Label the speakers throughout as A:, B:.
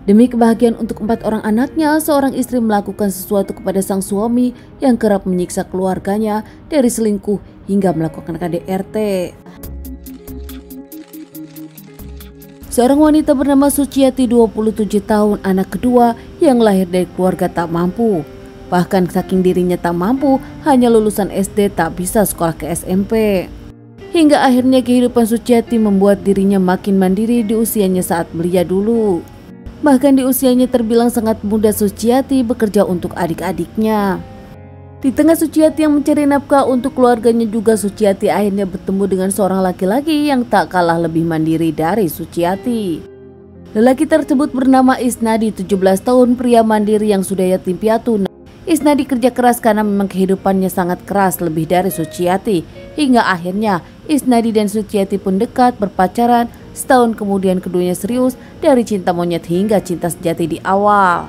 A: Demi kebahagiaan untuk 4 orang anaknya, seorang istri melakukan sesuatu kepada sang suami yang kerap menyiksa keluarganya dari selingkuh hingga melakukan KDRT. Seorang wanita bernama Suciati 27 tahun, anak kedua yang lahir dari keluarga tak mampu. Bahkan saking dirinya tak mampu, hanya lulusan SD tak bisa sekolah ke SMP. Hingga akhirnya kehidupan Suciati membuat dirinya makin mandiri di usianya saat belia dulu. Bahkan di usianya terbilang sangat muda, Suciati bekerja untuk adik-adiknya. Di tengah Suciati yang mencari nafkah untuk keluarganya juga, Suciati akhirnya bertemu dengan seorang laki-laki yang tak kalah lebih mandiri dari Suciati. Lelaki tersebut bernama Isnadi, 17 tahun, pria mandiri yang sudah yatim piatu. Isnadi kerja keras karena memang kehidupannya sangat keras lebih dari Suciati. Hingga akhirnya Isnadi dan Suciati pun dekat, berpacaran. Setahun kemudian keduanya serius, dari cinta monyet hingga cinta sejati di awal.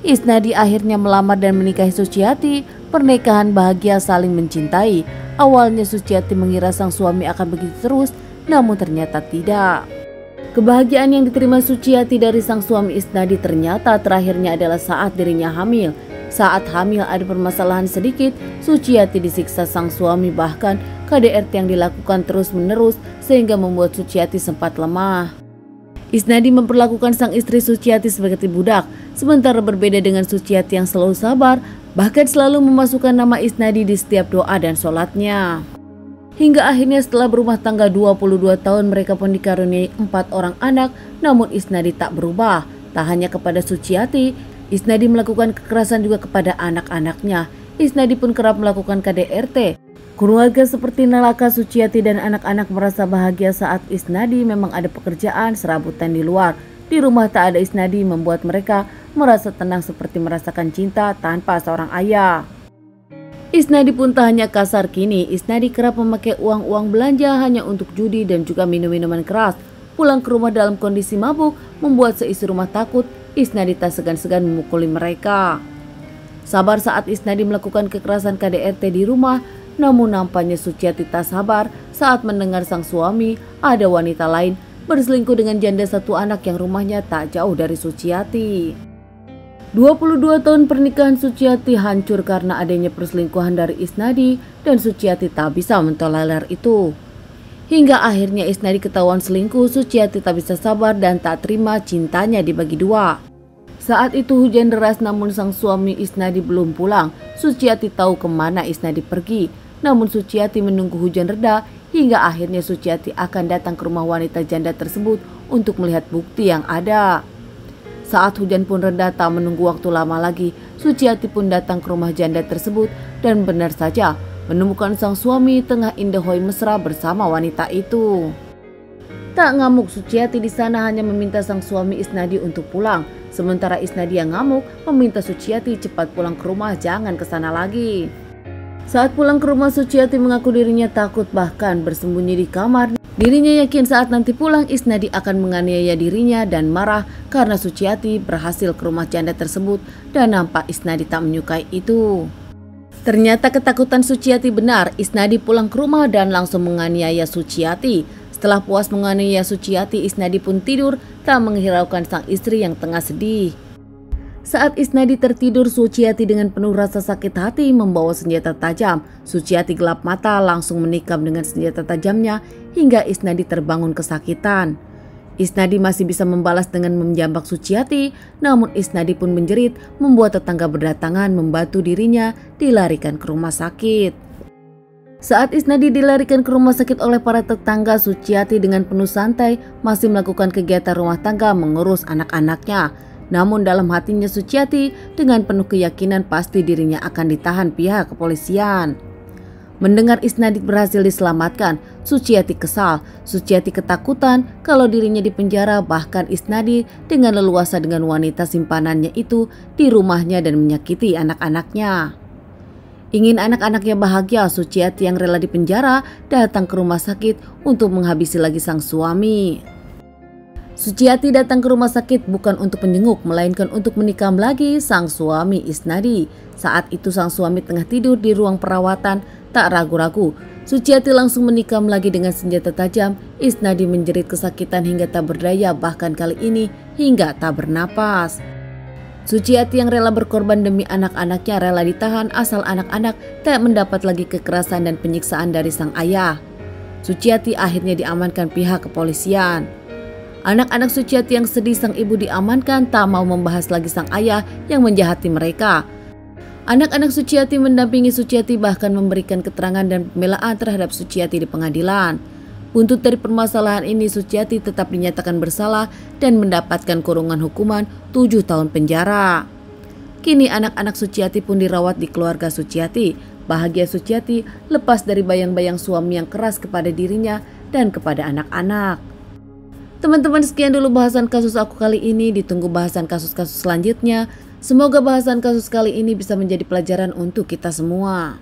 A: Isnadi akhirnya melamar dan menikahi Suciati. Pernikahan bahagia, saling mencintai. Awalnya Suciati mengira sang suami akan begitu terus, namun ternyata tidak. Kebahagiaan yang diterima Suciati dari sang suami Isnadi ternyata terakhirnya adalah saat dirinya hamil. Saat hamil ada permasalahan sedikit, Suciati disiksa sang suami, bahkan KDRT yang dilakukan terus-menerus sehingga membuat Suciati sempat lemah. Isnadi memperlakukan sang istri Suciati sebagai budak, sementara berbeda dengan Suciati yang selalu sabar, bahkan selalu memasukkan nama Isnadi di setiap doa dan sholatnya. Hingga akhirnya setelah berumah tangga 22 tahun mereka pun dikaruniai 4 orang anak, namun Isnadi tak berubah. Tak hanya kepada Suciati, Isnadi melakukan kekerasan juga kepada anak-anaknya. Isnadi pun kerap melakukan KDRT. Keluarga seperti Nalaka, Suciati dan anak-anak merasa bahagia saat Isnadi memang ada pekerjaan serabutan di luar. Di rumah tak ada Isnadi membuat mereka merasa tenang seperti merasakan cinta tanpa seorang ayah. Isnadi pun tak hanya kasar kini, Isnadi kerap memakai uang-uang belanja hanya untuk judi dan juga minum-minuman keras. Pulang ke rumah dalam kondisi mabuk membuat seisi rumah takut. Isnadi tak segan-segan memukuli mereka. Sabar saat Isnadi melakukan kekerasan KDRT di rumah, namun nampaknya Suciati tak sabar saat mendengar sang suami ada wanita lain berselingkuh dengan janda 1 anak yang rumahnya tak jauh dari Suciati. 22 tahun pernikahan Suciati hancur karena adanya perselingkuhan dari Isnadi dan Suciati tak bisa mentolerir itu. Hingga akhirnya Isnadi ketahuan selingkuh, Suciati tak bisa sabar dan tak terima cintanya dibagi dua. Saat itu hujan deras namun sang suami Isnadi belum pulang. Suciati tahu kemana Isnadi pergi. Namun Suciati menunggu hujan reda hingga akhirnya Suciati akan datang ke rumah wanita janda tersebut untuk melihat bukti yang ada. Saat hujan pun reda, tak menunggu waktu lama lagi, Suciati pun datang ke rumah janda tersebut dan benar saja menemukan sang suami tengah indahoi mesra bersama wanita itu. Tak ngamuk, Suciati di sana hanya meminta sang suami Isnadi untuk pulang. Sementara Isnadi yang ngamuk meminta Suciati cepat pulang ke rumah, jangan ke sana lagi. Saat pulang ke rumah, Suciati mengaku dirinya takut, bahkan bersembunyi di kamar. Dirinya yakin saat nanti pulang Isnadi akan menganiaya dirinya dan marah karena Suciati berhasil ke rumah janda tersebut dan nampak Isnadi tak menyukai itu. Ternyata ketakutan Suciati benar. Isnadi pulang ke rumah dan langsung menganiaya Suciati. Setelah puas menganiaya Suciati, Isnadi pun tidur tak menghiraukan sang istri yang tengah sedih. Saat Isnadi tertidur, Suciati dengan penuh rasa sakit hati membawa senjata tajam. Suciati gelap mata langsung menikam dengan senjata tajamnya hingga Isnadi terbangun kesakitan. Isnadi masih bisa membalas dengan menjambak Suciati, namun Isnadi pun menjerit membuat tetangga berdatangan membantu dirinya dilarikan ke rumah sakit. Saat Isnadi dilarikan ke rumah sakit oleh para tetangga, Suciati dengan penuh santai masih melakukan kegiatan rumah tangga mengurus anak-anaknya. Namun dalam hatinya Suciati dengan penuh keyakinan pasti dirinya akan ditahan pihak kepolisian. Mendengar Isnadi berhasil diselamatkan, Suciati kesal. Suciati ketakutan kalau dirinya dipenjara, bahkan Isnadi dengan leluasa dengan wanita simpanannya itu di rumahnya dan menyakiti anak-anaknya. Ingin anak-anaknya bahagia, Suciati yang rela dipenjara datang ke rumah sakit untuk menghabisi lagi sang suami. Suciati datang ke rumah sakit bukan untuk menjenguk, melainkan untuk menikam lagi sang suami Isnadi. Saat itu sang suami tengah tidur di ruang perawatan. Tak ragu-ragu, Suciati langsung menikam lagi dengan senjata tajam. Isnadi menjerit kesakitan hingga tak berdaya, bahkan kali ini hingga tak bernapas. Suciati yang rela berkorban demi anak-anaknya rela ditahan asal anak-anak tak mendapat lagi kekerasan dan penyiksaan dari sang ayah. Suciati akhirnya diamankan pihak kepolisian. Anak-anak Suciati yang sedih sang ibu diamankan tak mau membahas lagi sang ayah yang menjahati mereka. Anak-anak Suciati mendampingi Suciati bahkan memberikan keterangan dan pembelaan terhadap Suciati di pengadilan. Buntut dari permasalahan ini, Suciati tetap dinyatakan bersalah dan mendapatkan kurungan hukuman 7 tahun penjara. Kini anak-anak Suciati pun dirawat di keluarga Suciati. Bahagia Suciati lepas dari bayang-bayang suami yang keras kepada dirinya dan kepada anak-anak. Teman-teman, sekian dulu bahasan kasus aku kali ini. Ditunggu bahasan kasus-kasus selanjutnya. Semoga bahasan kasus kali ini bisa menjadi pelajaran untuk kita semua.